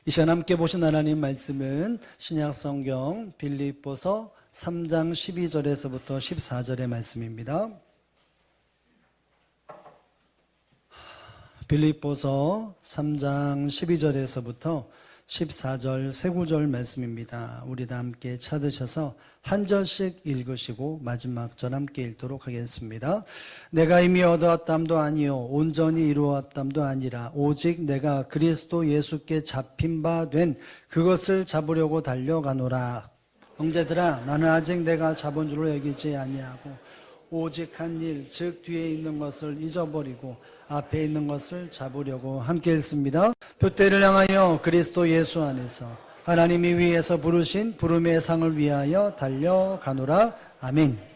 이 시간 함께 보신 하나님 말씀은 신약성경 빌립보서 3장 12절에서부터 14절의 말씀입니다. 빌립보서 3장 12절에서부터 14절 세 구절 말씀입니다. 우리 다 함께 찾으셔서 한 절씩 읽으시고 마지막 절 함께 읽도록 하겠습니다. 내가 이미 얻어왔담도 아니요 온전히 이루었담도 아니라 오직 내가 그리스도 예수께 잡힌 바 된 그것을 잡으려고 달려가노라. 형제들아, 나는 아직 내가 잡은 줄로 여기지 아니하고 오직 한 일, 즉 뒤에 있는 것을 잊어버리고 앞에 있는 것을 잡으려고 함께 했습니다. 표대를 향하여 그리스도 예수 안에서 하나님이 위에서 부르신 부름의 상을 위하여 달려가노라. 아멘.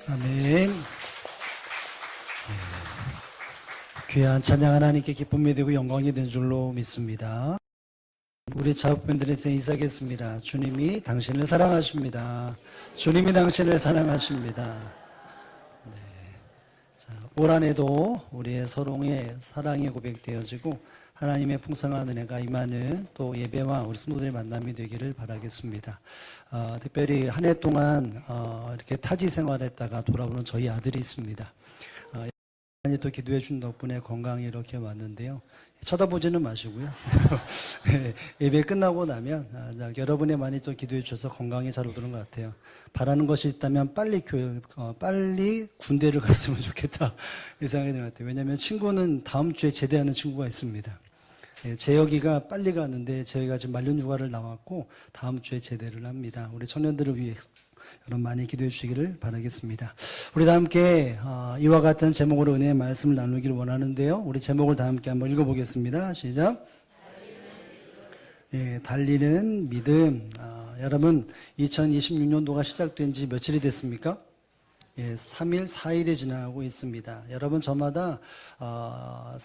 아멘. 귀한 찬양 하나님께 기쁨이 되고 영광이 된 줄로 믿습니다. 우리 자업분들에서 인사하겠습니다. 주님이 당신을 사랑하십니다. 주님이 당신을 사랑하십니다. 네. 자, 올 한해도 우리의 서로의 사랑이 고백되어지고 하나님의 풍성한 은혜가 임하는 또 예배와 우리 성도들의 만남이 되기를 바라겠습니다. 특별히 한 해 동안 이렇게 타지 생활했다가 돌아오는 저희 아들이 있습니다. 많이 또 기도해 준 덕분에 건강히 이렇게 왔는데요. 쳐다보지는 마시고요. 예배 끝나고 나면 여러분이 많이 또 기도해 주셔서 건강이 잘 오르는 것 같아요. 바라는 것이 있다면 빨리 군대를 갔으면 좋겠다 이 생각이 드는 것 같아요. 왜냐하면 친구는 다음 주에 제대하는 친구가 있습니다. 재혁이가 빨리 가는데 재혁이가 지금 만년휴가를 나왔고 다음 주에 제대를 합니다. 우리 청년들을 위해 여러분 많이 기도해 주시기를 바라겠습니다. 우리 다 함께 이와 같은 제목으로 은혜의 말씀을 나누기를 원하는데요. 우리 제목을 다 함께 한번 읽어보겠습니다. 시작. 예, 달리는 믿음. 여러분, 2026년도가 시작된 지 며칠이 됐습니까? 예, 3일, 4일이 지나고 있습니다. 여러분, 저마다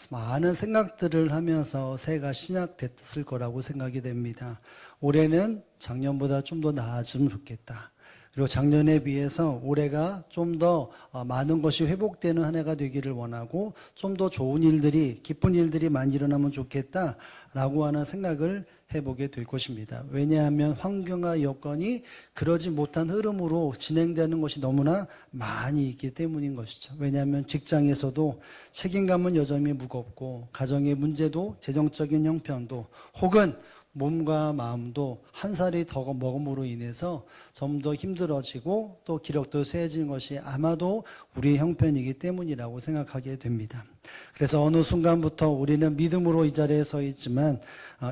많은 생각들을 하면서 새해가 시작됐을 거라고 생각이 됩니다. 올해는 작년보다 좀 더 나아지면 좋겠다. 그리고 작년에 비해서 올해가 좀 더 많은 것이 회복되는 한 해가 되기를 원하고 좀 더 좋은 일들이, 기쁜 일들이 많이 일어나면 좋겠다라고 하는 생각을 해보게 될 것입니다. 왜냐하면 환경과 여건이 그러지 못한 흐름으로 진행되는 것이 너무나 많이 있기 때문인 것이죠. 왜냐하면 직장에서도 책임감은 여전히 무겁고, 가정의 문제도, 재정적인 형편도, 혹은 몸과 마음도 한 살이 더 먹음으로 인해서 좀 더 힘들어지고 또 기력도 쇠해지는 것이 아마도 우리의 형편이기 때문이라고 생각하게 됩니다. 그래서 어느 순간부터 우리는 믿음으로 이 자리에 서 있지만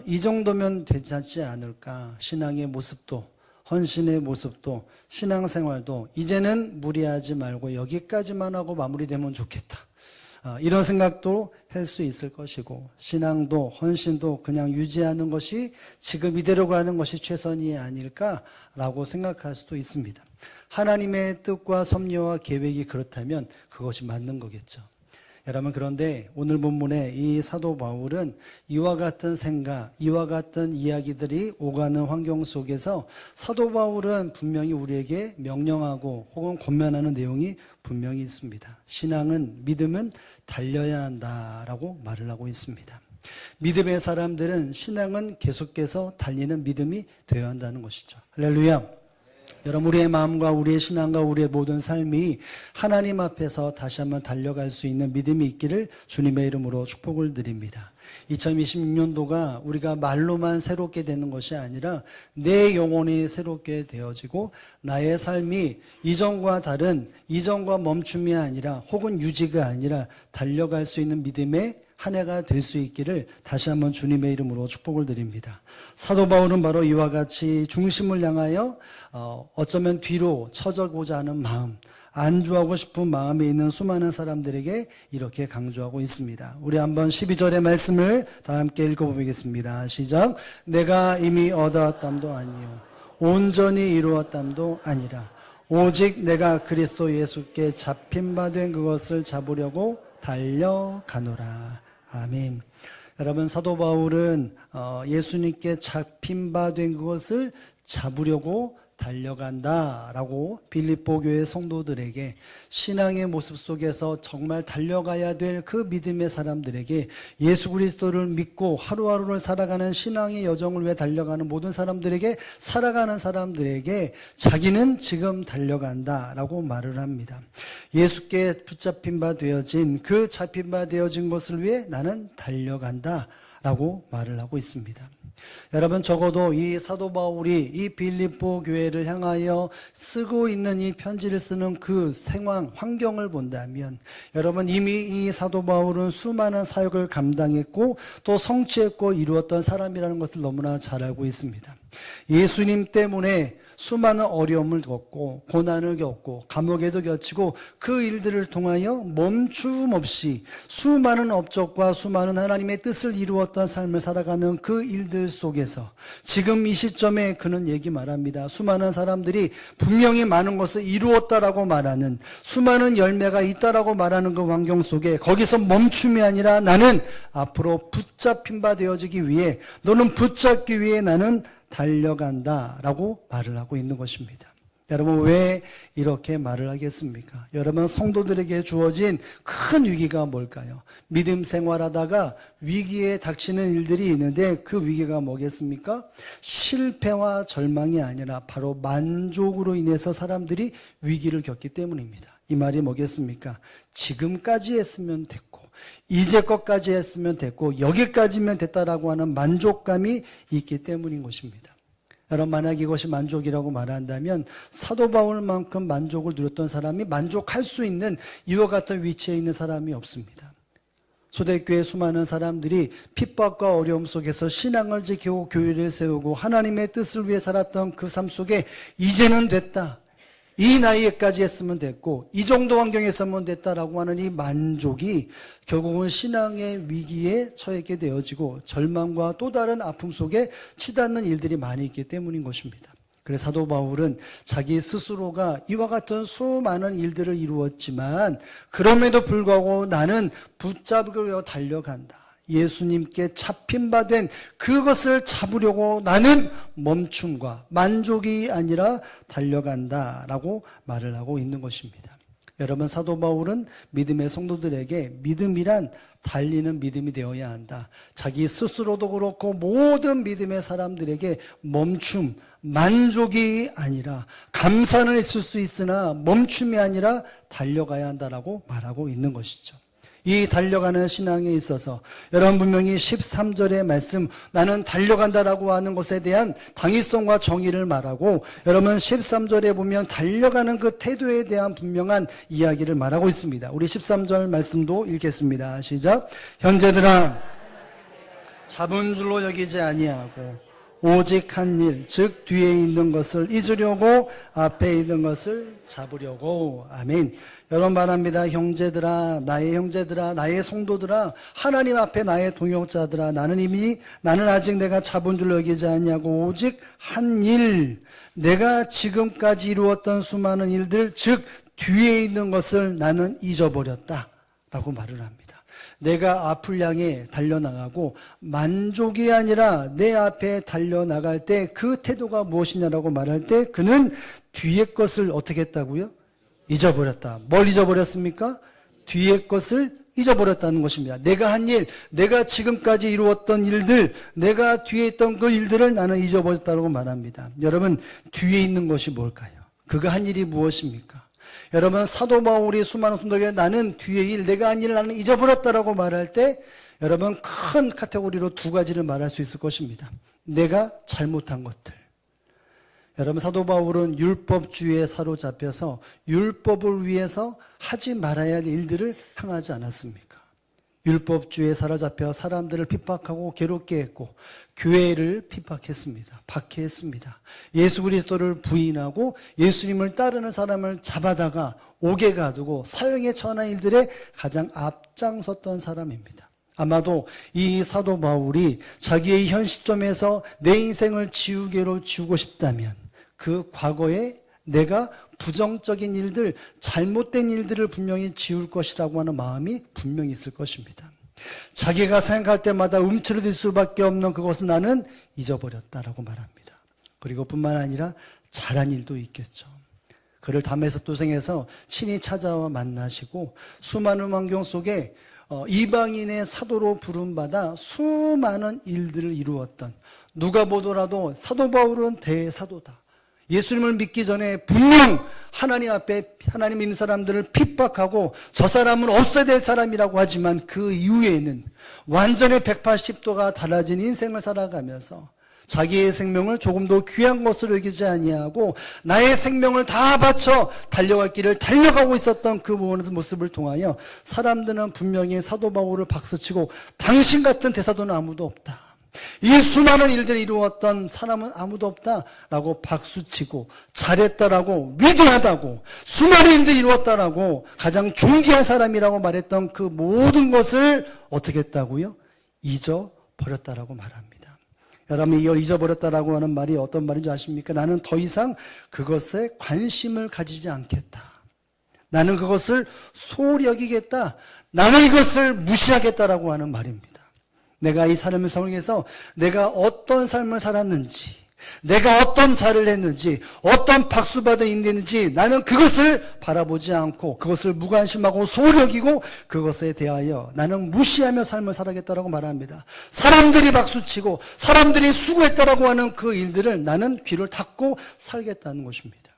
이 정도면 괜찮지 않을까. 신앙의 모습도, 헌신의 모습도, 신앙생활도 이제는 무리하지 말고 여기까지만 하고 마무리되면 좋겠다. 이런 생각도 할 수 있을 것이고, 신앙도 헌신도 그냥 유지하는 것이 지금 이대로 가는 것이 최선이 아닐까라고 생각할 수도 있습니다. 하나님의 뜻과 섭리와 계획이 그렇다면 그것이 맞는 거겠죠. 여러분, 그런데 오늘 본문에 이 사도 바울은 이와 같은 생각, 이와 같은 이야기들이 오가는 환경 속에서 사도 바울은 분명히 우리에게 명령하고 혹은 권면하는 내용이 분명히 있습니다. 신앙은, 믿음은 달려야 한다라고 말을 하고 있습니다. 믿음의 사람들은 신앙은 계속해서 달리는 믿음이 되어야 한다는 것이죠. 할렐루야. 여러분, 우리의 마음과 우리의 신앙과 우리의 모든 삶이 하나님 앞에서 다시 한번 달려갈 수 있는 믿음이 있기를 주님의 이름으로 축복을 드립니다. 2026년도가 우리가 말로만 새롭게 되는 것이 아니라 내 영혼이 새롭게 되어지고 나의 삶이 이전과 다른, 이전과 멈춤이 아니라 혹은 유지가 아니라 달려갈 수 있는 믿음의 한 해가 될 수 있기를 다시 한번 주님의 이름으로 축복을 드립니다. 사도 바울은 바로 이와 같이 중심을 향하여 어쩌면 뒤로 처져고자 하는 마음, 안주하고 싶은 마음에 있는 수많은 사람들에게 이렇게 강조하고 있습니다. 우리 한번 12절의 말씀을 다 함께 읽어보겠습니다. 시작. 내가 이미 얻었담도 아니요 온전히 이루었담도 아니라 오직 내가 그리스도 예수께 잡힌 바 된 그것을 잡으려고 달려가노라. 아멘. 여러분, 사도 바울은 예수님께 잡힌 바 된 그것을 잡으려고 달려간다라고 빌립보 교회 성도들에게, 신앙의 모습 속에서 정말 달려가야 될 그 믿음의 사람들에게, 예수 그리스도를 믿고 하루하루를 살아가는 신앙의 여정을 위해 달려가는 모든 사람들에게, 살아가는 사람들에게 자기는 지금 달려간다라고 말을 합니다. 예수께 붙잡힌 바 되어진, 그 잡힌 바 되어진 것을 위해 나는 달려간다라고 말을 하고 있습니다. 여러분, 적어도 이 사도 바울이 이 빌립보 교회를 향하여 쓰고 있는 이 편지를 쓰는 그 상황, 환경을 본다면 여러분, 이미 이 사도 바울은 수많은 사역을 감당했고 또 성취했고 이루었던 사람이라는 것을 너무나 잘 알고 있습니다. 예수님 때문에 수많은 어려움을 겪고 고난을 겪고 감옥에도 겹치고 그 일들을 통하여 멈춤 없이 수많은 업적과 수많은 하나님의 뜻을 이루었던 삶을 살아가는 그 일들 속에서 지금 이 시점에 그는 얘기 말합니다. 수많은 사람들이 분명히 많은 것을 이루었다라고 말하는, 수많은 열매가 있다라고 말하는 그 환경 속에 거기서 멈춤이 아니라 나는 앞으로 붙잡힌 바 되어지기 위해, 너는 붙잡기 위해 나는 달려간다라고 말을 하고 있는 것입니다. 여러분, 왜 이렇게 말을 하겠습니까? 여러분, 성도들에게 주어진 큰 위기가 뭘까요? 믿음 생활하다가 위기에 닥치는 일들이 있는데 그 위기가 뭐겠습니까? 실패와 절망이 아니라 바로 만족으로 인해서 사람들이 위기를 겪기 때문입니다. 이 말이 뭐겠습니까? 지금까지 했으면 됐고, 이제껏까지 했으면 됐고, 여기까지면 됐다라고 하는 만족감이 있기 때문인 것입니다. 여러분, 만약 이것이 만족이라고 말한다면 사도 바울만큼 만족을 누렸던 사람이 만족할 수 있는 이와 같은 위치에 있는 사람이 없습니다. 초대교회 수많은 사람들이 핍박과 어려움 속에서 신앙을 지키고 교회를 세우고 하나님의 뜻을 위해 살았던 그 삶 속에 이제는 됐다, 이 나이에까지 했으면 됐고 이 정도 환경에 있으면 됐다라고 하는 이 만족이 결국은 신앙의 위기에 처하게 되어지고 절망과 또 다른 아픔 속에 치닫는 일들이 많이 있기 때문인 것입니다. 그래서 사도 바울은 자기 스스로가 이와 같은 수많은 일들을 이루었지만 그럼에도 불구하고 나는 붙잡으려 달려간다. 예수님께 잡힌 바 된 그것을 잡으려고 나는 멈춤과 만족이 아니라 달려간다라고 말을 하고 있는 것입니다. 여러분, 사도 바울은 믿음의 성도들에게 믿음이란 달리는 믿음이 되어야 한다. 자기 스스로도 그렇고 모든 믿음의 사람들에게 멈춤, 만족이 아니라 감사는 있을 수 있으나 멈춤이 아니라 달려가야 한다라고 말하고 있는 것이죠. 이 달려가는 신앙에 있어서 여러분 분명히 13절의 말씀 나는 달려간다라고 하는 것에 대한 당위성과 정의를 말하고 여러분 13절에 보면 달려가는 그 태도에 대한 분명한 이야기를 말하고 있습니다. 우리 13절 말씀도 읽겠습니다. 시작. 형제들아 잡은 줄로 여기지 아니하고 오직 한 일, 즉 뒤에 있는 것을 잊으려고 앞에 있는 것을 잡으려고. 아멘. 여러분 말합니다. 형제들아, 나의 형제들아, 나의 성도들아, 하나님 앞에 나의 동역자들아, 나는 아직 내가 잡은 줄로 여기지 않냐고 오직 한 일, 내가 지금까지 이루었던 수많은 일들, 즉 뒤에 있는 것을 나는 잊어버렸다 라고 말을 합니다. 내가 앞을 향해 달려나가고 만족이 아니라 내 앞에 달려나갈 때 그 태도가 무엇이냐라고 말할 때 그는 뒤의 것을 어떻게 했다고요? 잊어버렸다. 뭘 잊어버렸습니까? 뒤의 것을 잊어버렸다는 것입니다. 내가 한 일, 내가 지금까지 이루었던 일들, 내가 뒤에 있던 그 일들을 나는 잊어버렸다고 말합니다. 여러분, 뒤에 있는 것이 뭘까요? 그가 한 일이 무엇입니까? 여러분, 사도 바울이 수많은 성도에게 나는 뒤의 일, 내가 한 일을 나는 잊어버렸다라고 말할 때 여러분 큰 카테고리로 두 가지를 말할 수 있을 것입니다. 내가 잘못한 것들. 여러분, 사도 바울은 율법주의에 사로잡혀서 율법을 위해서 하지 말아야 할 일들을 행하지 않았습니까? 율법주의에 사로잡혀 사람들을 핍박하고 괴롭게 했고 교회를 핍박했습니다. 박해했습니다. 예수 그리스도를 부인하고 예수님을 따르는 사람을 잡아다가 옥에 가두고 사형에 처한 일들에 가장 앞장섰던 사람입니다. 아마도 이 사도 바울이 자기의 현 시점에서 내 인생을 지우개로 지우고 싶다면 그 과거에 내가 부정적인 일들, 잘못된 일들을 분명히 지울 것이라고 하는 마음이 분명히 있을 것입니다. 자기가 생각할 때마다 움츠러들 수밖에 없는 그것은 나는 잊어버렸다라고 말합니다. 그리고 뿐만 아니라 잘한 일도 있겠죠. 그를 담에서 도생해서 친히 찾아와 만나시고 수많은 환경 속에 이방인의 사도로 부름받아 수많은 일들을 이루었던, 누가 보더라도 사도 바울은 대사도다. 예수님을 믿기 전에 분명 하나님 앞에 하나님 있는 사람들을 핍박하고 저 사람은 없어야 될 사람이라고 하지만 그 이후에는 완전히 180도가 달라진 인생을 살아가면서 자기의 생명을 조금 더 귀한 것으로 여기지 아니하고 나의 생명을 다 바쳐 달려갈 길을 달려가고 있었던 그 모습을 통하여 사람들은 분명히 사도 바울을 박수치고 당신 같은 대사도는 아무도 없다. 이 수많은 일들을 이루었던 사람은 아무도 없다라고 박수치고 잘했다라고 위대하다고 수많은 일들을 이루었다라고 가장 존귀한 사람이라고 말했던 그 모든 것을 어떻게 했다고요? 잊어버렸다라고 말합니다. 여러분, 이걸 잊어버렸다라고 하는 말이 어떤 말인지 아십니까? 나는 더 이상 그것에 관심을 가지지 않겠다. 나는 그것을 소홀히 여기겠다. 나는 이것을 무시하겠다라고 하는 말입니다. 내가 이 삶을 살면서 내가 어떤 삶을 살았는지, 내가 어떤 잘을 했는지, 어떤 박수받은 인내인지 나는 그것을 바라보지 않고 그것을 무관심하고 소홀히 여기고 그것에 대하여 나는 무시하며 삶을 살아겠다라고 말합니다. 사람들이 박수치고 사람들이 수고했다라고 하는 그 일들을 나는 귀를 닫고 살겠다는 것입니다.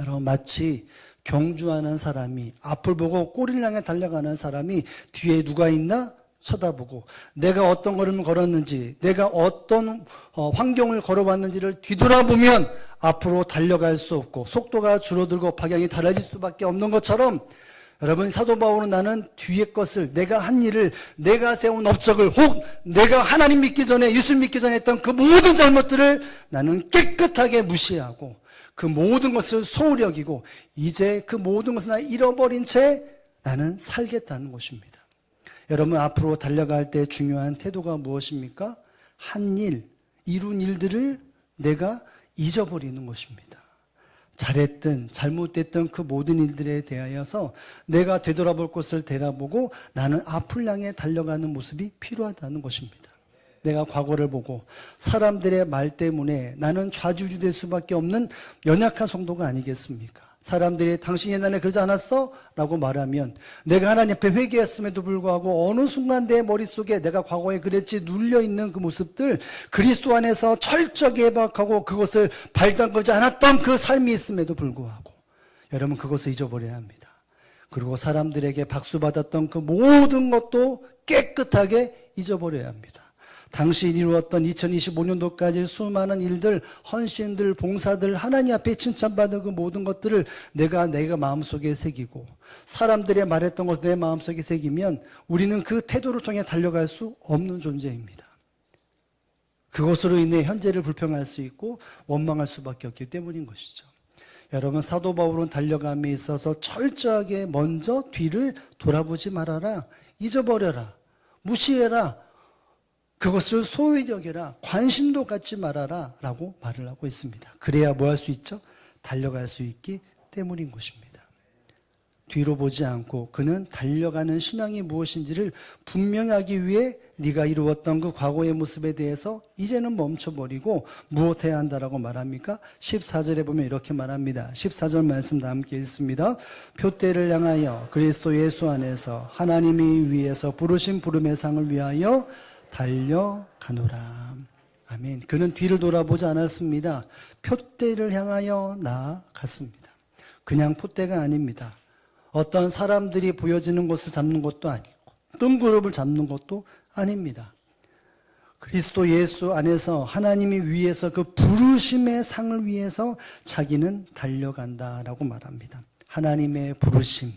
여러분, 마치 경주하는 사람이 앞을 보고 꼬리를 향해 달려가는 사람이 뒤에 누가 있나 쳐다보고 내가 어떤 걸음을 걸었는지, 내가 어떤 환경을 걸어왔는지를 뒤돌아보면 앞으로 달려갈 수 없고 속도가 줄어들고 방향이 달라질 수밖에 없는 것처럼 여러분, 사도 바울은 나는 뒤의 것을, 내가 한 일을, 내가 세운 업적을, 혹 내가 하나님 믿기 전에, 예수 믿기 전에 했던 그 모든 잘못들을 나는 깨끗하게 무시하고 그 모든 것을 소홀히 여기고 이제 그 모든 것을 나 잃어버린 채 나는 살겠다는 것입니다. 여러분 앞으로 달려갈 때 중요한 태도가 무엇입니까? 한 일, 이룬 일들을 내가 잊어버리는 것입니다. 잘했든 잘못됐든 그 모든 일들에 대하여서 내가 되돌아볼 것을 되돌아보고 나는 앞을 향해 달려가는 모습이 필요하다는 것입니다. 내가 과거를 보고 사람들의 말 때문에 나는 좌지우지될 수밖에 없는 연약한 성도가 아니겠습니까? 사람들이 당신이 옛날에 그러지 않았어? 라고 말하면 내가 하나님 앞에 회개했음에도 불구하고 어느 순간 내 머릿속에 내가 과거에 그랬지 눌려있는 그 모습들, 그리스도 안에서 철저하게 해박하고 그것을 발담거지 않았던 그 삶이 있음에도 불구하고 여러분 그것을 잊어버려야 합니다. 그리고 사람들에게 박수받았던 그 모든 것도 깨끗하게 잊어버려야 합니다. 당시 이루었던 2025년도까지 수많은 일들, 헌신들, 봉사들, 하나님 앞에 칭찬받은 그 모든 것들을 내가 마음속에 새기고 사람들이 말했던 것을 내 마음속에 새기면 우리는 그 태도를 통해 달려갈 수 없는 존재입니다. 그것으로 인해 현재를 불평할 수 있고 원망할 수밖에 없기 때문인 것이죠. 여러분 사도 바울은 달려감에 있어서 철저하게 먼저 뒤를 돌아보지 말아라, 잊어버려라, 무시해라, 그것을 소위 여겨라, 관심도 갖지 말아라 라고 말을 하고 있습니다. 그래야 뭐 할 수 있죠? 달려갈 수 있기 때문인 것입니다. 뒤로 보지 않고 그는 달려가는 신앙이 무엇인지를 분명히 하기 위해 네가 이루었던 그 과거의 모습에 대해서 이제는 멈춰버리고 무엇해야 한다라고 말합니까? 14절에 보면 이렇게 말합니다. 14절 말씀 다 함께 읽습니다. 표대를 향하여 그리스도 예수 안에서 하나님이 위에서 부르신 부름의 상을 위하여 달려가노라. 아멘. 그는 뒤를 돌아보지 않았습니다. 표대를 향하여 나아갔습니다. 그냥 표대가 아닙니다. 어떤 사람들이 보여지는 것을 잡는 것도 아니고 뜬구름을 잡는 것도 아닙니다. 그리스도 예수 안에서 하나님이 위에서 그 부르심의 상을 위해서 자기는 달려간다라고 말합니다. 하나님의 부르심,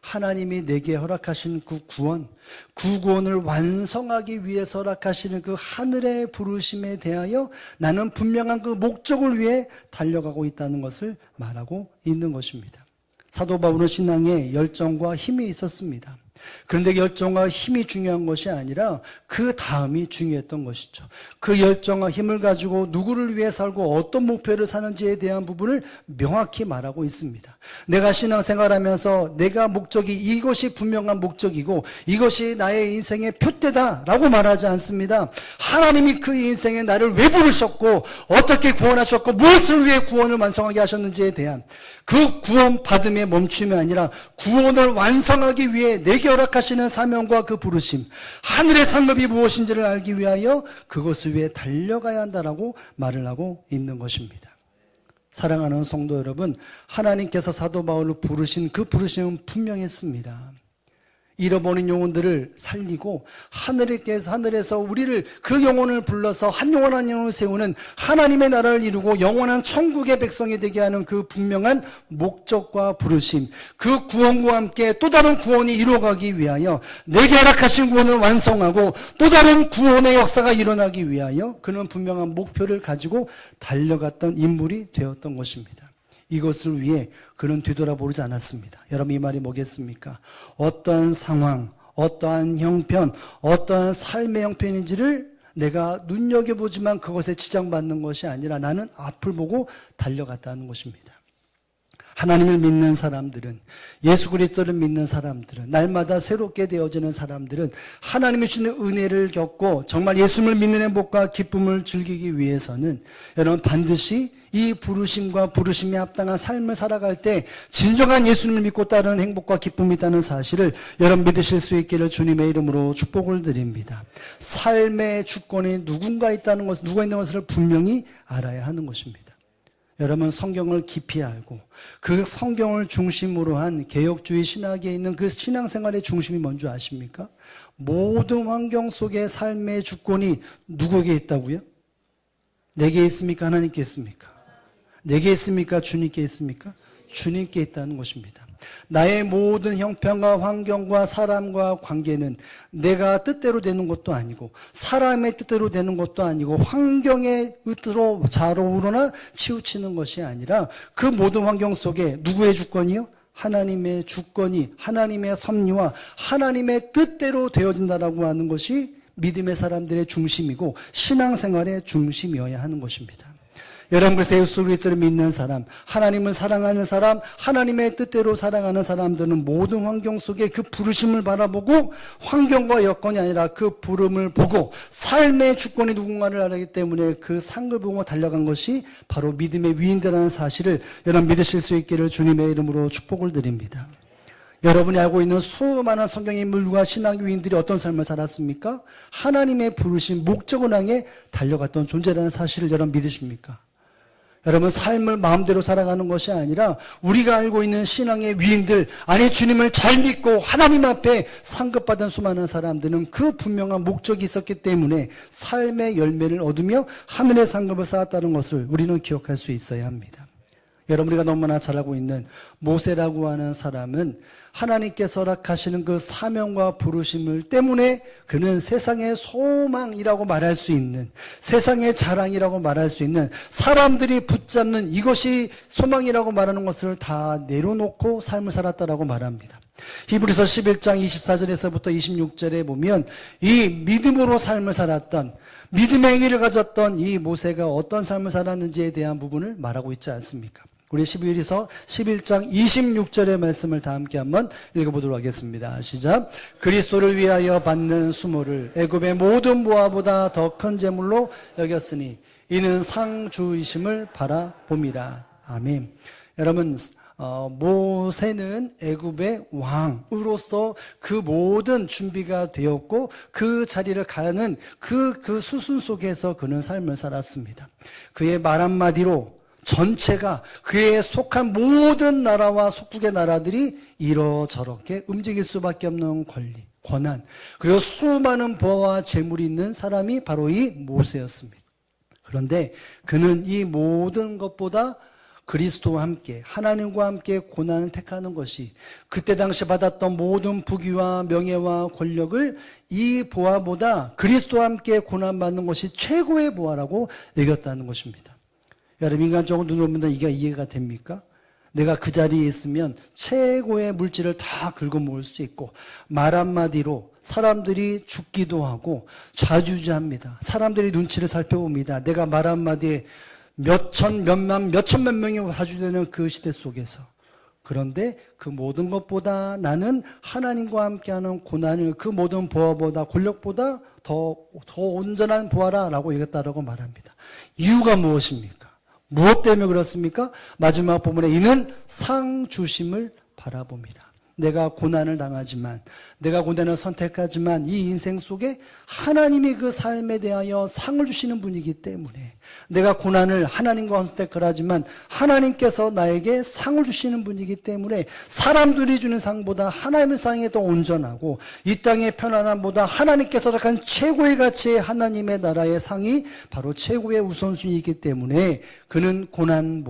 하나님이 내게 허락하신 그 구원, 그 구원을 완성하기 위해서 허락하시는 그 하늘의 부르심에 대하여 나는 분명한 그 목적을 위해 달려가고 있다는 것을 말하고 있는 것입니다. 사도 바울은 신앙에 열정과 힘이 있었습니다. 그런데 열정과 힘이 중요한 것이 아니라 그 다음이 중요했던 것이죠. 그 열정과 힘을 가지고 누구를 위해 살고 어떤 목표를 사는지에 대한 부분을 명확히 말하고 있습니다. 내가 신앙생활하면서 내가 목적이 이것이 분명한 목적이고 이것이 나의 인생의 표대다라고 말하지 않습니다. 하나님이 그 인생에 나를 왜 부르셨고 어떻게 구원하셨고 무엇을 위해 구원을 완성하게 하셨는지에 대한 그 구원 받음에 멈춤이 아니라 구원을 완성하기 위해 내게 허락하시는 사명과 그 부르심, 하늘의 상급이 무엇인지를 알기 위하여 그것을 위해 달려가야 한다라고 말을 하고 있는 것입니다. 사랑하는 성도 여러분, 하나님께서 사도 바울을 부르신 그 부르심은 분명했습니다. 잃어버린 영혼들을 살리고 하늘에서 우리를 그 영혼을 불러서 한 영혼 한 영혼을 세우는 하나님의 나라를 이루고 영원한 천국의 백성이 되게 하는 그 분명한 목적과 부르심, 그 구원과 함께 또 다른 구원이 이루어가기 위하여 내게 허락하신 구원을 완성하고 또 다른 구원의 역사가 일어나기 위하여 그는 분명한 목표를 가지고 달려갔던 인물이 되었던 것입니다. 이것을 위해 그는 뒤돌아보지 않았습니다. 여러분 이 말이 뭐겠습니까? 어떠한 상황, 어떠한 형편, 어떠한 삶의 형편인지를 내가 눈여겨보지만 그것에 지장받는 것이 아니라 나는 앞을 보고 달려갔다는 것입니다. 하나님을 믿는 사람들은, 예수 그리스도를 믿는 사람들은, 날마다 새롭게 되어지는 사람들은 하나님이 주는 은혜를 겪고 정말 예수를 믿는 행복과 기쁨을 즐기기 위해서는 여러분 반드시 이 부르심과 부르심에 합당한 삶을 살아갈 때 진정한 예수님을 믿고 따르는 행복과 기쁨이 있다는 사실을 여러분 믿으실 수 있기를 주님의 이름으로 축복을 드립니다. 삶의 주권이 누가 있는 것을 분명히 알아야 하는 것입니다. 여러분 성경을 깊이 알고 그 성경을 중심으로 한 개혁주의 신학에 있는 그 신앙생활의 중심이 뭔지 아십니까? 모든 환경 속의 삶의 주권이 누구에게 있다고요? 내게 있습니까? 하나님께 있습니까? 내게 있습니까? 주님께 있습니까? 주님께 있다는 것입니다. 나의 모든 형편과 환경과 사람과 관계는 내가 뜻대로 되는 것도 아니고 사람의 뜻대로 되는 것도 아니고 환경의 뜻으로 자로우러나 치우치는 것이 아니라 그 모든 환경 속에 누구의 주권이요? 하나님의 주권이 하나님의 섭리와 하나님의 뜻대로 되어진다라고 하는 것이 믿음의 사람들의 중심이고 신앙생활의 중심이어야 하는 것입니다. 여러분, 그래서 예수 그리스도를 믿는 사람, 하나님을 사랑하는 사람, 하나님의 뜻대로 살아가는 사람들은 모든 환경 속에 그 부르심을 바라보고 환경과 여건이 아니라 그 부름을 보고 삶의 주권이 누군가를 알기 때문에 그 상급을 보고 달려간 것이 바로 믿음의 위인들이라는 사실을 여러분 믿으실 수 있기를 주님의 이름으로 축복을 드립니다. 여러분이 알고 있는 수많은 성경의 인물과 신앙 위인들이 어떤 삶을 살았습니까? 하나님의 부르신 목적을 향해 달려갔던 존재라는 사실을 여러분 믿으십니까? 여러분, 삶을 마음대로 살아가는 것이 아니라 우리가 알고 있는 신앙의 위인들, 아니 주님을 잘 믿고 하나님 앞에 상급받은 수많은 사람들은 그 분명한 목적이 있었기 때문에 삶의 열매를 얻으며 하늘의 상급을 쌓았다는 것을 우리는 기억할 수 있어야 합니다. 여러분, 우리가 너무나 잘 알고 있는 모세라고 하는 사람은 하나님께서 허락하시는 그 사명과 부르심을 때문에 그는 세상의 소망이라고 말할 수 있는, 세상의 자랑이라고 말할 수 있는, 사람들이 붙잡는 이것이 소망이라고 말하는 것을 다 내려놓고 삶을 살았다라고 말합니다. 히브리서 11장 24절에서부터 26절에 보면 이 믿음으로 삶을 살았던, 믿음의 행위를 가졌던 이 모세가 어떤 삶을 살았는지에 대한 부분을 말하고 있지 않습니까? 우리 11에서 11장 26절의 말씀을 다 함께 한번 읽어보도록 하겠습니다. 시작. 그리스도를 위하여 받는 수모를 애굽의 모든 보화보다 더 큰 재물로 여겼으니 이는 상주이심을 바라봄이라. 아멘. 여러분, 모세는 애굽의 왕으로서 그 모든 준비가 되었고 그 자리를 가는 그 수순 속에서 그는 삶을 살았습니다. 그의 말 한마디로 전체가 그에 속한 모든 나라와 속국의 나라들이 이러저렇게 움직일 수밖에 없는 권리, 권한, 그리고 수많은 부와 재물이 있는 사람이 바로 이 모세였습니다. 그런데 그는 이 모든 것보다 그리스도와 함께 하나님과 함께 고난을 택하는 것이 그때 당시 받았던 모든 부귀와 명예와 권력을 이 보화보다 그리스도와 함께 고난받는 것이 최고의 보화라고 여겼다는 것입니다. 여러분, 인간적으로 눈으로 보면 이게 이해가 됩니까? 내가 그 자리에 있으면 최고의 물질을 다 긁어모을 수 있고 말 한마디로 사람들이 죽기도 하고 좌주지합니다. 사람들이 눈치를 살펴봅니다. 내가 말 한마디에 몇천만 명이 좌주되는 그 시대 속에서. 그런데 그 모든 것보다 나는 하나님과 함께하는 고난을 그 모든 보화보다 권력보다 더 온전한 보화라라고 얘기했다라고 말합니다. 이유가 무엇입니까? 무엇 때문에 그렇습니까? 마지막 부분에 이는 상 주심을 바라봅니다. 내가 고난을 당하지만, 내가 고난을 선택하지만 이 인생 속에 하나님이 그 삶에 대하여 상을 주시는 분이기 때문에 내가 고난을 하나님과 선택을 하지만 하나님께서 나에게 상을 주시는 분이기 때문에 사람들이 주는 상보다 하나님의 상이 더 온전하고 이 땅의 편안함보다 하나님께서 허락한 최고의 가치의 하나님의 나라의 상이 바로 최고의 우선순위이기 때문에 그는 고난,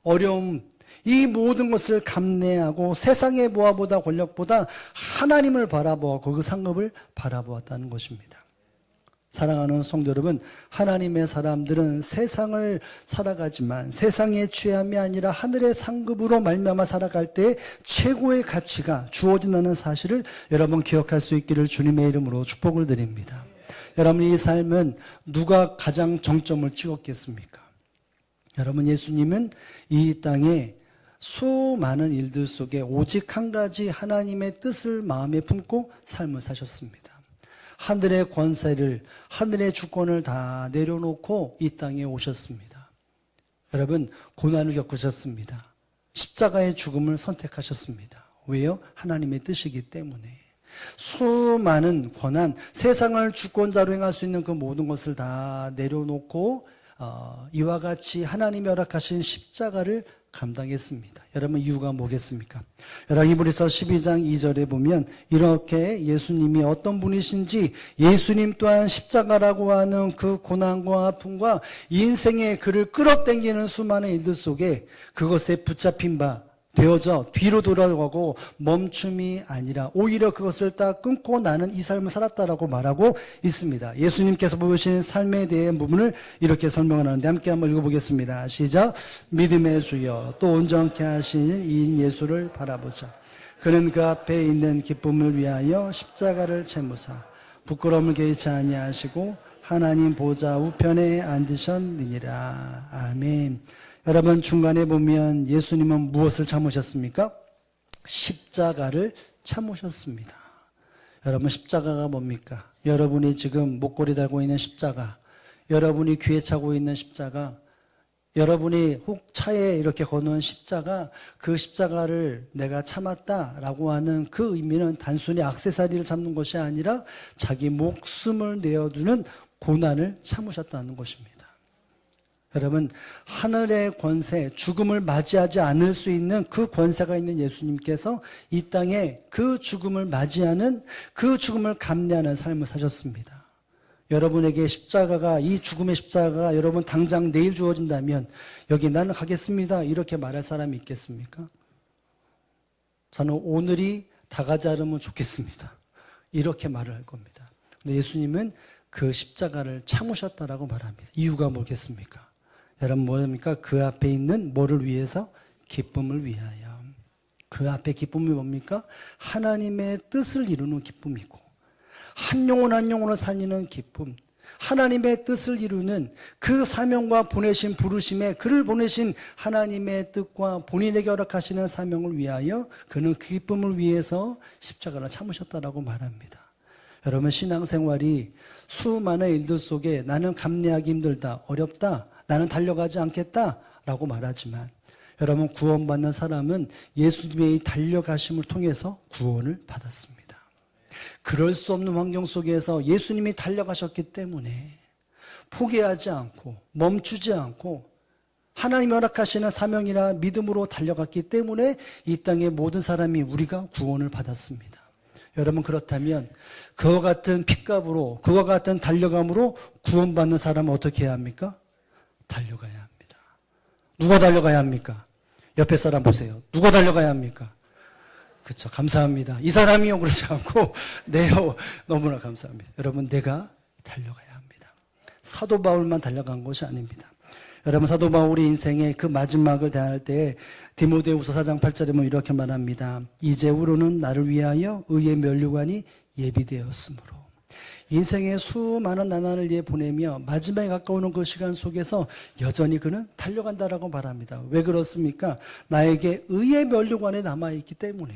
어려움, 이 모든 것을 감내하고 세상의 보화보다 권력보다 하나님을 바라보고 그 상급을 바라보았다는 것입니다. 사랑하는 성도 여러분, 하나님의 사람들은 세상을 살아가지만 세상의 취함이 아니라 하늘의 상급으로 말미암아 살아갈 때 최고의 가치가 주어진다는 사실을 여러분 기억할 수 있기를 주님의 이름으로 축복을 드립니다. 여러분, 이 삶은 누가 가장 정점을 찍었겠습니까? 여러분, 예수님은 이 땅에 수많은 일들 속에 오직 한 가지 하나님의 뜻을 마음에 품고 삶을 사셨습니다. 하늘의 권세를, 하늘의 주권을 다 내려놓고 이 땅에 오셨습니다. 여러분, 고난을 겪으셨습니다. 십자가의 죽음을 선택하셨습니다. 왜요? 하나님의 뜻이기 때문에. 수많은 권한, 세상을 주권자로 행할 수 있는 그 모든 것을 다 내려놓고 이와 같이 하나님이 허락하신 십자가를 감당했습니다. 여러분 이유가 뭐겠습니까? 여러분 히브리서 12장 2절에 보면 이렇게 예수님이 어떤 분이신지 예수님 또한 십자가라고 하는 그 고난과 아픔과 인생의 그를 끌어당기는 수많은 일들 속에 그것에 붙잡힌 바 되어져 뒤로 돌아가고 멈춤이 아니라 오히려 그것을 딱 끊고 나는 이 삶을 살았다라고 말하고 있습니다. 예수님께서 보여주신 삶에 대한 부분을 이렇게 설명을 하는데 함께 한번 읽어보겠습니다. 시작. 믿음의 주여 또 온전케 하시는 이인 예수를 바라보자. 그는 그 앞에 있는 기쁨을 위하여 십자가를 채무사 부끄러움을 개의치 아니하시고 하나님 보좌 우편에 앉으셨느니라. 아멘. 여러분 중간에 보면 예수님은 무엇을 참으셨습니까? 십자가를 참으셨습니다. 여러분 십자가가 뭡니까? 여러분이 지금 목걸이 달고 있는 십자가, 여러분이 귀에 차고 있는 십자가, 여러분이 혹 차에 이렇게 거놓은 십자가, 그 십자가를 내가 참았다라고 하는 그 의미는 단순히 액세서리를 참는 것이 아니라 자기 목숨을 내어두는 고난을 참으셨다는 것입니다. 여러분 하늘의 권세, 죽음을 맞이하지 않을 수 있는 그 권세가 있는 예수님께서 이 땅에 그 죽음을 맞이하는, 그 죽음을 감내하는 삶을 사셨습니다. 여러분에게 십자가가, 이 죽음의 십자가가 여러분 당장 내일 주어진다면 여기 나는 가겠습니다 이렇게 말할 사람이 있겠습니까? 저는 오늘이 다가지 않으면 좋겠습니다 이렇게 말을 할 겁니다. 근데 예수님은 그 십자가를 참으셨다라고 말합니다. 이유가 뭐겠습니까? 여러분 뭐입니까? 그 앞에 있는 뭐를 위해서? 기쁨을 위하여. 그 앞에 기쁨이 뭡니까? 하나님의 뜻을 이루는 기쁨이고 한 영혼 한 영혼을 살리는 기쁨, 하나님의 뜻을 이루는 그 사명과 보내신 부르심에 그를 보내신 하나님의 뜻과 본인에게 허락하시는 사명을 위하여 그는 그 기쁨을 위해서 십자가를 참으셨다라고 말합니다. 여러분 신앙생활이 수많은 일들 속에 나는 감내하기 힘들다, 어렵다, 나는 달려가지 않겠다라고 말하지만 여러분 구원받는 사람은 예수님의 달려가심을 통해서 구원을 받았습니다. 그럴 수 없는 환경 속에서 예수님이 달려가셨기 때문에 포기하지 않고 멈추지 않고 하나님이 허락하시는 사명이나 믿음으로 달려갔기 때문에 이 땅의 모든 사람이 우리가 구원을 받았습니다. 여러분 그렇다면 그와 같은 핏값으로 그와 같은 달려감으로 구원받는 사람은 어떻게 해야 합니까? 달려가야 합니다. 누가 달려가야 합니까? 옆에 사람 보세요. 누가 달려가야 합니까? 그렇죠. 감사합니다. 이 사람이요 그러지 않고 네요. 너무나 감사합니다. 여러분 내가 달려가야 합니다. 사도 바울만 달려간 것이 아닙니다. 여러분 사도 바울이 인생의 그 마지막을 대할 때 디모데후서 4장 8절에 보면 이렇게 말합니다. 이제후로는 나를 위하여 의의 면류관이 예비되었으므로 인생의 수많은 난관을 보내며 마지막에 가까우는 그 시간 속에서 여전히 그는 달려간다라고 말합니다. 왜 그렇습니까? 나에게 의의 면류관에 남아있기 때문에,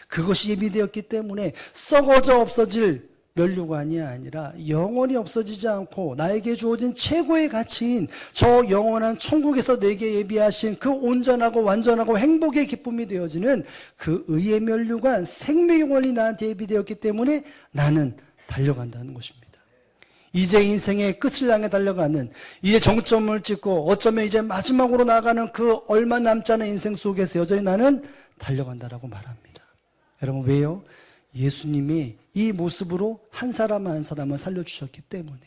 그것이 예비되었기 때문에 썩어져 없어질 면류관이 아니라 영원히 없어지지 않고 나에게 주어진 최고의 가치인 저 영원한 천국에서 내게 예비하신 그 온전하고 완전하고 행복의 기쁨이 되어지는 그 의의 면류관, 생명의 영원이 나한테 예비되었기 때문에 나는 달려간다는 것입니다. 이제 인생의 끝을 향해 달려가는, 이제 정점을 찍고 어쩌면 이제 마지막으로 나아가는 그 얼마 남지 않은 인생 속에서 여전히 나는 달려간다라고 말합니다. 여러분 왜요? 예수님이 이 모습으로 한 사람 한 사람을 살려주셨기 때문에,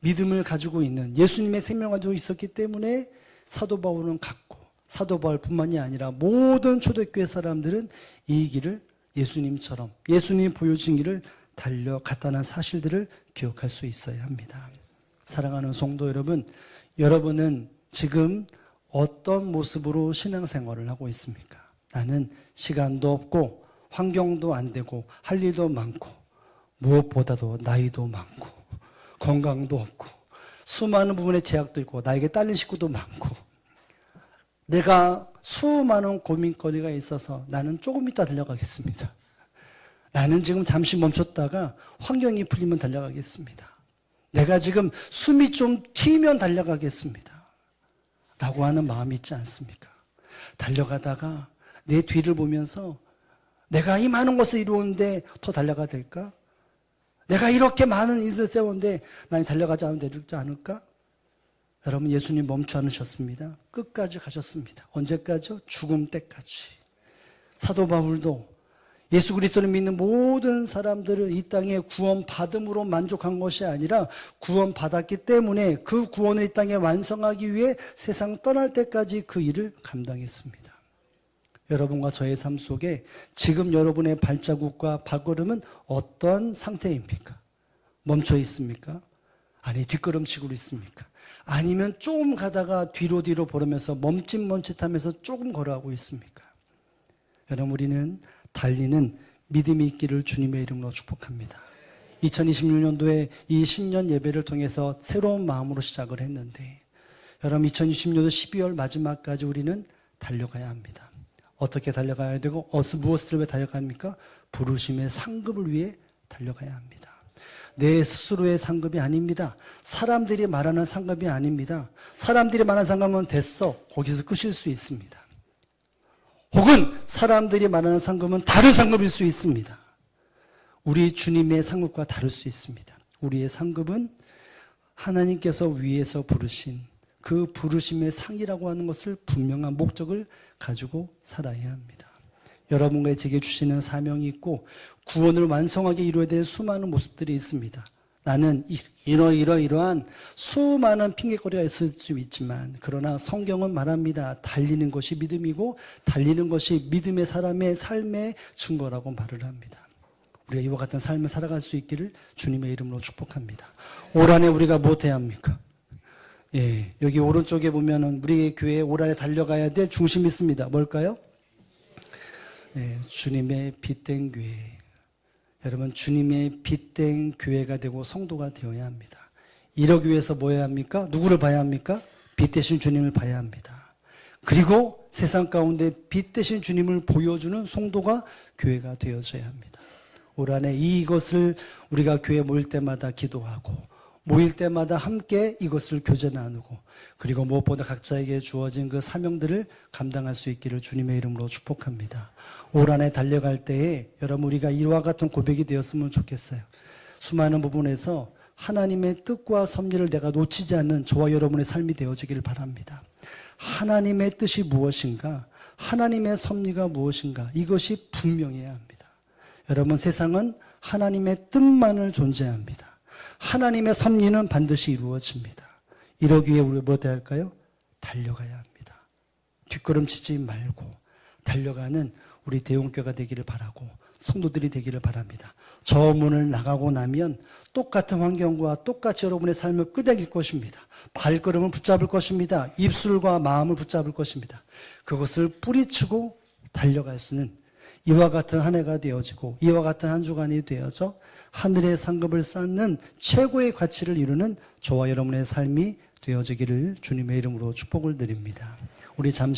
믿음을 가지고 있는 예수님의 생명을 가지고 있었기 때문에 사도 바울은 갔고, 사도 바울뿐만이 아니라 모든 초대교회 사람들은 이 길을 예수님처럼 예수님이 보여준 길을 달려갔다는 사실들을 기억할 수 있어야 합니다. 사랑하는 성도 여러분, 여러분은 지금 어떤 모습으로 신앙생활을 하고 있습니까? 나는 시간도 없고 환경도 안 되고 할 일도 많고 무엇보다도 나이도 많고 건강도 없고 수많은 부분에 제약도 있고 나에게 딸린 식구도 많고 내가 수많은 고민거리가 있어서 나는 조금 이따 달려가겠습니다. 나는 지금 잠시 멈췄다가 환경이 풀리면 달려가겠습니다. 내가 지금 숨이 좀 튀면 달려가겠습니다. 라고 하는 마음이 있지 않습니까? 달려가다가 내 뒤를 보면서 내가 이 많은 것을 이루었는데 더 달려가야 될까? 내가 이렇게 많은 일을 세웠는데 나는 달려가지 않으면 되지 않을까? 여러분, 예수님 멈추 않으셨습니다. 끝까지 가셨습니다. 언제까지요? 죽음 때까지. 사도 바울도 예수 그리스도를 믿는 모든 사람들은 이 땅에 구원받음으로 만족한 것이 아니라 구원받았기 때문에 그 구원을 이 땅에 완성하기 위해 세상 떠날 때까지 그 일을 감당했습니다. 여러분과 저의 삶 속에 지금 여러분의 발자국과 발걸음은 어떠한 상태입니까? 멈춰 있습니까? 아니, 뒷걸음치고 있습니까? 아니면 조금 가다가 뒤로 보면서 멈칫멈칫하면서 조금 걸어가고 있습니까? 여러분, 우리는 달리는 믿음이 있기를 주님의 이름으로 축복합니다. 2026년도에 이 신년 예배를 통해서 새로운 마음으로 시작을 했는데, 여러분, 2020년도 12월 마지막까지 우리는 달려가야 합니다. 어떻게 달려가야 되고 무엇을 위해 달려갑니까? 부르심의 상급을 위해 달려가야 합니다. 내 스스로의 상급이 아닙니다. 사람들이 말하는 상급이 아닙니다. 사람들이 말하는 상급은 됐어, 거기서 끝일 수 있습니다. 혹은 사람들이 말하는 상급은 다른 상급일 수 있습니다. 우리 주님의 상급과 다를 수 있습니다. 우리의 상급은 하나님께서 위에서 부르신 그 부르심의 상이라고 하는 것을 분명한 목적을 가지고 살아야 합니다. 여러분과 제게 주시는 사명이 있고 구원을 완성하게 이루어야 될 수많은 모습들이 있습니다. 나는 이러한 수많은 핑계거리가 있을 수 있지만, 그러나 성경은 말합니다. 달리는 것이 믿음이고 달리는 것이 믿음의 사람의 삶의 증거라고 말을 합니다. 우리가 이와 같은 삶을 살아갈 수 있기를 주님의 이름으로 축복합니다. 올 한해 우리가 무엇해야 합니까? 예, 여기 오른쪽에 보면은 우리 교회에 올 한해 달려가야 될 중심이 있습니다. 뭘까요? 예, 주님의 빛된 교회. 여러분, 주님의 빛된 교회가 되고 성도가 되어야 합니다. 이러기 위해서 뭐 해야 합니까? 누구를 봐야 합니까? 빛 대신 주님을 봐야 합니다. 그리고 세상 가운데 빛 대신 주님을 보여주는 성도가 교회가 되어져야 합니다. 올 한해 이것을 우리가 교회 모일 때마다 기도하고 모일 때마다 함께 이것을 교제 나누고, 그리고 무엇보다 각자에게 주어진 그 사명들을 감당할 수 있기를 주님의 이름으로 축복합니다. 올 한해 달려갈 때에 여러분, 우리가 이와 같은 고백이 되었으면 좋겠어요. 수많은 부분에서 하나님의 뜻과 섭리를 내가 놓치지 않는 저와 여러분의 삶이 되어지기를 바랍니다. 하나님의 뜻이 무엇인가? 하나님의 섭리가 무엇인가? 이것이 분명해야 합니다. 여러분, 세상은 하나님의 뜻만을 존재합니다. 하나님의 섭리는 반드시 이루어집니다. 이러기 위해 우리가 뭐 해야 할까요? 달려가야 합니다. 뒷걸음치지 말고 달려가는 우리 대형교회가 되기를 바라고 성도들이 되기를 바랍니다. 저 문을 나가고 나면 똑같은 환경과 똑같이 여러분의 삶을 끄덕일 것입니다. 발걸음을 붙잡을 것입니다. 입술과 마음을 붙잡을 것입니다. 그것을 뿌리치고 달려갈 수는 이와 같은 한 해가 되어지고 이와 같은 한 주간이 되어서 하늘의 상급을 쌓는 최고의 가치를 이루는 저와 여러분의 삶이 되어지기를 주님의 이름으로 축복을 드립니다. 우리 잠시